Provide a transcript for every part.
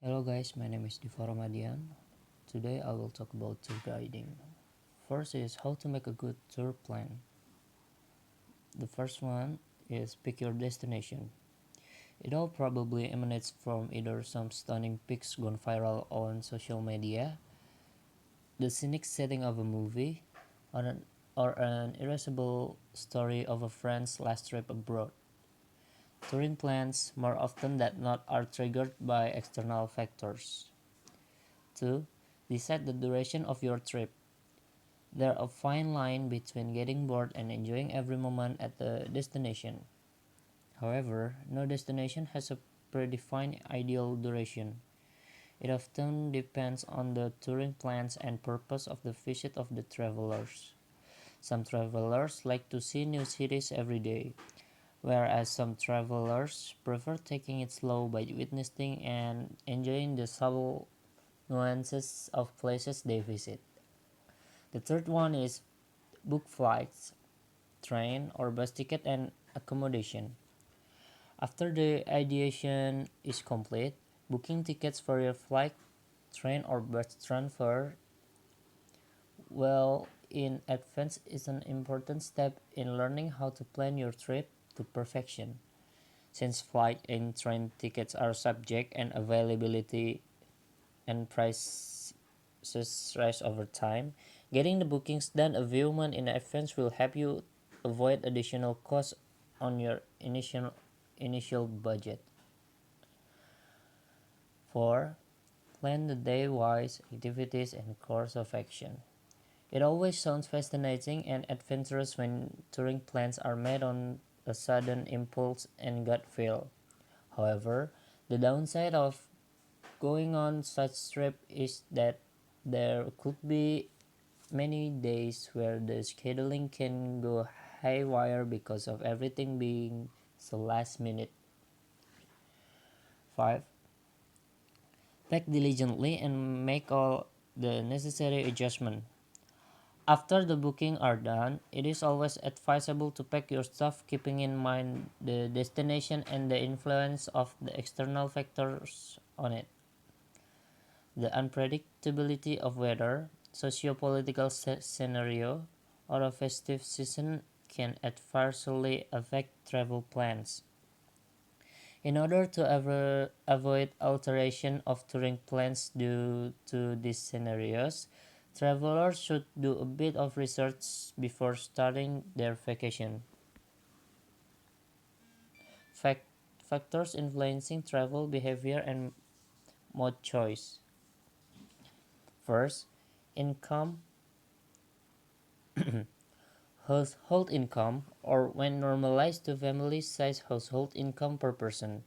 Hello guys, my name is Diva Rahmadian. Today I will talk about tour guiding. First is how to make a good tour plan. The first one is pick your destination. It all probably emanates from either some stunning pics gone viral on social media, the scenic setting of a movie, or an irreversible story of a friend's last trip abroad. Touring plans, more often than not, are triggered by external factors. 2. Decide the duration of your trip. There's a fine line between getting bored and enjoying every moment at the destination. However, no destination has a predefined ideal duration. It often depends on the touring plans and purpose of the visit of the travelers. Some travelers like to see new cities every day, whereas some travelers prefer taking it slow by witnessing and enjoying the subtle nuances of places they visit. The third one is book flights, train or bus ticket and accommodation. After the ideation is complete, booking tickets for your flight, train or bus transfer well in advance is an important step in learning how to plan your trip to perfection. Since flight and train tickets are subject and availability and prices rise over time, getting the bookings done a few months in advance will help you avoid additional costs on your initial budget. 4. Plan the day-wise activities and course of action. It always sounds fascinating and adventurous when touring plans are made on a sudden impulse and gut feel. However, the downside of going on such trip is that there could be many days where the scheduling can go haywire because of everything being so last minute. 5. Pack diligently and make all the necessary adjustments. After the booking are done, it is always advisable to pack your stuff keeping in mind the destination and the influence of the external factors on it. The unpredictability of weather, socio-political scenario, or a festive season can adversely affect travel plans. In order to avoid alteration of touring plans due to these scenarios, travelers should do a bit of research before starting their vacation. Fact- Factors influencing travel behavior and mode choice. First, income. Household income, or when normalized to family size household income per person,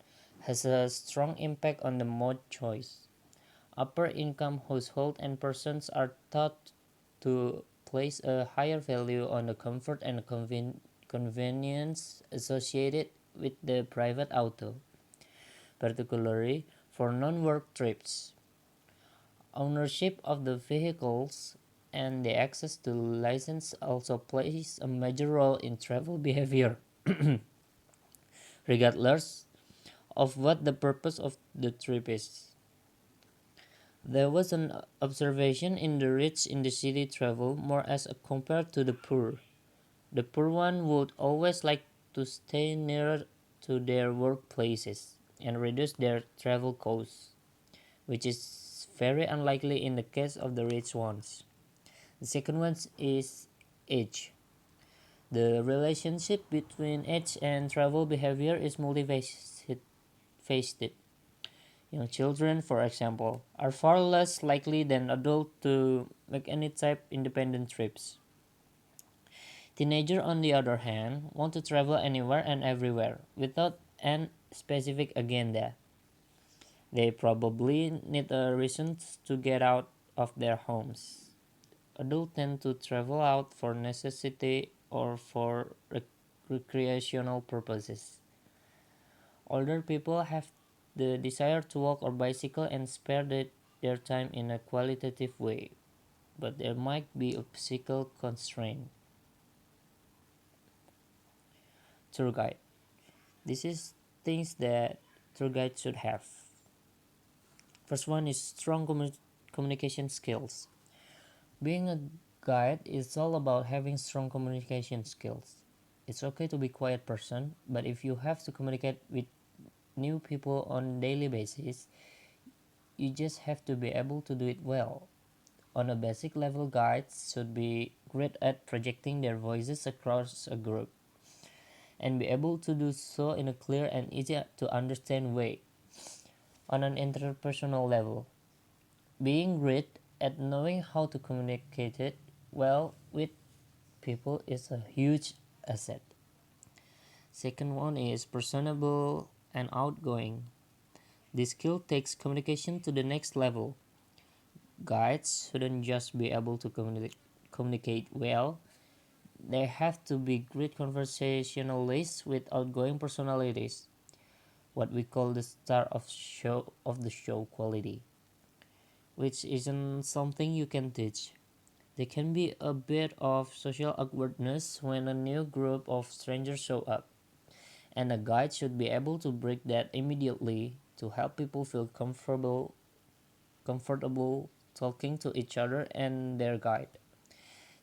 has a strong impact on the mode choice. Upper income households and persons are taught to place a higher value on the comfort and convenience associated with the private auto, particularly for non-work trips. Ownership of the vehicles and the access to license also plays a major role in travel behavior, regardless of what the purpose of the trip is. There was an observation in the rich in the city travel more as compared to the poor. The poor one would always like to stay nearer to their workplaces and reduce their travel costs, which is very unlikely in the case of the rich ones. The second one is age. The relationship between age and travel behavior is multifaceted. Young children, for example, are far less likely than adults to make any type independent trips. Teenagers, on the other hand, want to travel anywhere and everywhere without an specific agenda. They probably need a reason to get out of their homes. Adults tend to travel out for necessity or for recreational purposes. Older people have the desire to walk or bicycle and spare their time in a qualitative way, but there might be a physical constraint. Tour guide. This is things that tour guide should have. First one is strong communication skills. Being a guide is all about having strong communication skills. It's okay to be a quiet person, but if you have to communicate with new people on a daily basis, you just have to be able to do it well. On a basic level, guides should be great at projecting their voices across a group and be able to do so in a clear and easy to understand way. On an interpersonal level, being great at knowing how to communicate it well with people is a huge asset. Second one is personable and outgoing. This skill takes communication to the next level. Guides shouldn't just be able to communicate well, they have to be great conversationalists with outgoing personalities, what we call the star of the show quality, which isn't something you can teach. There can be a bit of social awkwardness when a new group of strangers show up, and a guide should be able to break that immediately to help people feel comfortable talking to each other and their guide.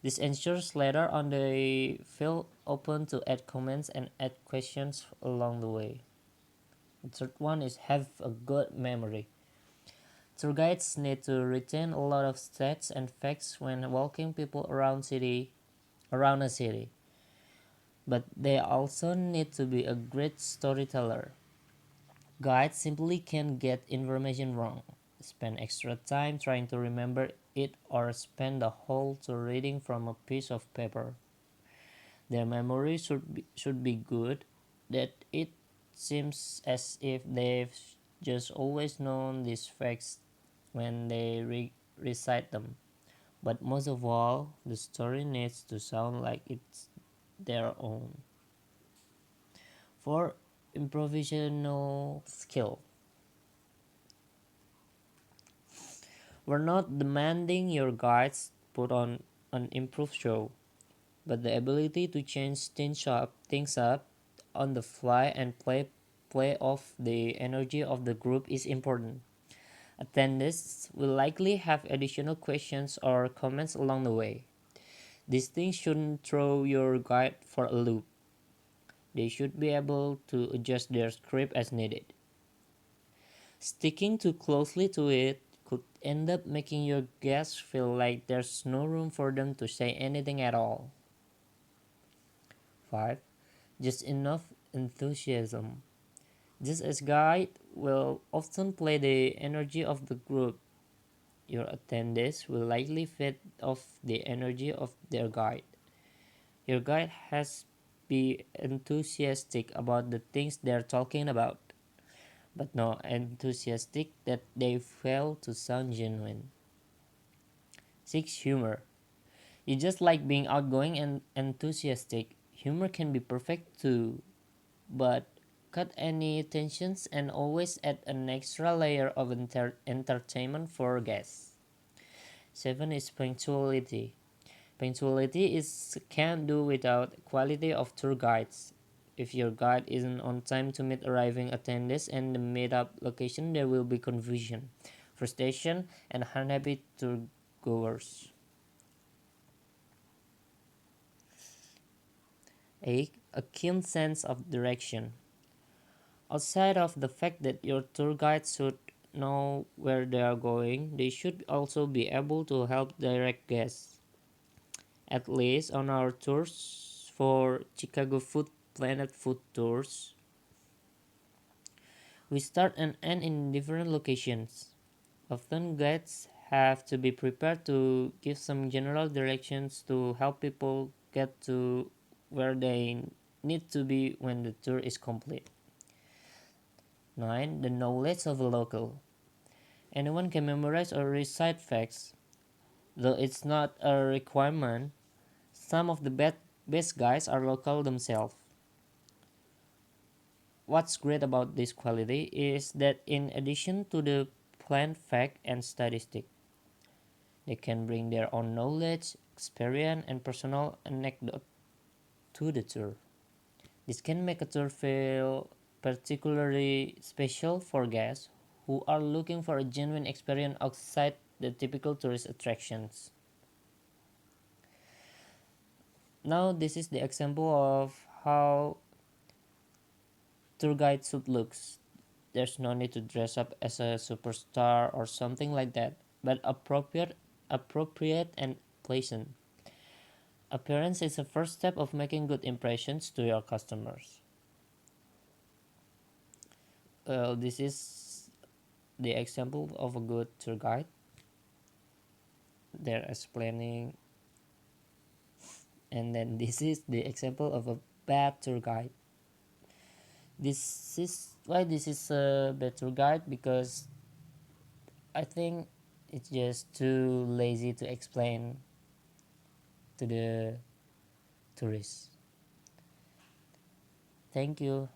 This ensures later on they feel open to add comments and add questions along the way. The third one is have a good memory. Tour guides need to retain a lot of stats and facts when walking people around a city, but they also need to be a great storyteller. Guides simply can get information wrong, spend extra time trying to remember it, or spend the whole tour reading from a piece of paper. Their memory should be good, that it seems as if they've just always known these facts when they recite them. But most of all, the story needs to sound like it's their own. For improvisational skill, we're not demanding your guides put on an improv show, but the ability to change things up on the fly and play off the energy of the group is important. Attendees will likely have additional questions or comments along the way. These things shouldn't throw your guide for a loop. They should be able to adjust their script as needed. Sticking too closely to it could end up making your guests feel like there's no room for them to say anything at all. 5. Just enough enthusiasm. Just as guide will often play the energy of the group, your attendees will likely feed off the energy of their guide. Your guide has be enthusiastic about the things they're talking about, but not enthusiastic that they fail to sound genuine. 6. Humor. You just like being outgoing and enthusiastic. Humor can be perfect too, but cut any tensions and always add an extra layer of entertainment for guests. 7 is punctuality. Punctuality is can't do without quality of tour guides. If your guide isn't on time to meet arriving attendees and the meetup location, there will be confusion, frustration, and unhappy tour goers. 8. A keen sense of direction. Outside of the fact that your tour guide should know where they are going, they should also be able to help direct guests. At least on our tours for Chicago Food Planet food tours, we start and end in different locations. Often guides have to be prepared to give some general directions to help people get to where they need to be when the tour is complete. 9. The knowledge of a local. Anyone can memorize or recite facts, though it's not a requirement. Some of the best guys are local themselves. What's great about this quality is that in addition to the planned fact and statistic, they can bring their own knowledge, experience, and personal anecdote to the tour. This can make a tour feel particularly special for guests who are looking for a genuine experience outside the typical tourist attractions. Now, this is the example of how tour guide should look. There's no need to dress up as a superstar or something like that, but appropriate and pleasant. Appearance is the first step of making good impressions to your customers. This is the example of a good tour guide. They're explaining, and then this is the example of a bad tour guide. This is why this is a bad tour guide, because I think it's just too lazy to explain to the tourists. Thank you.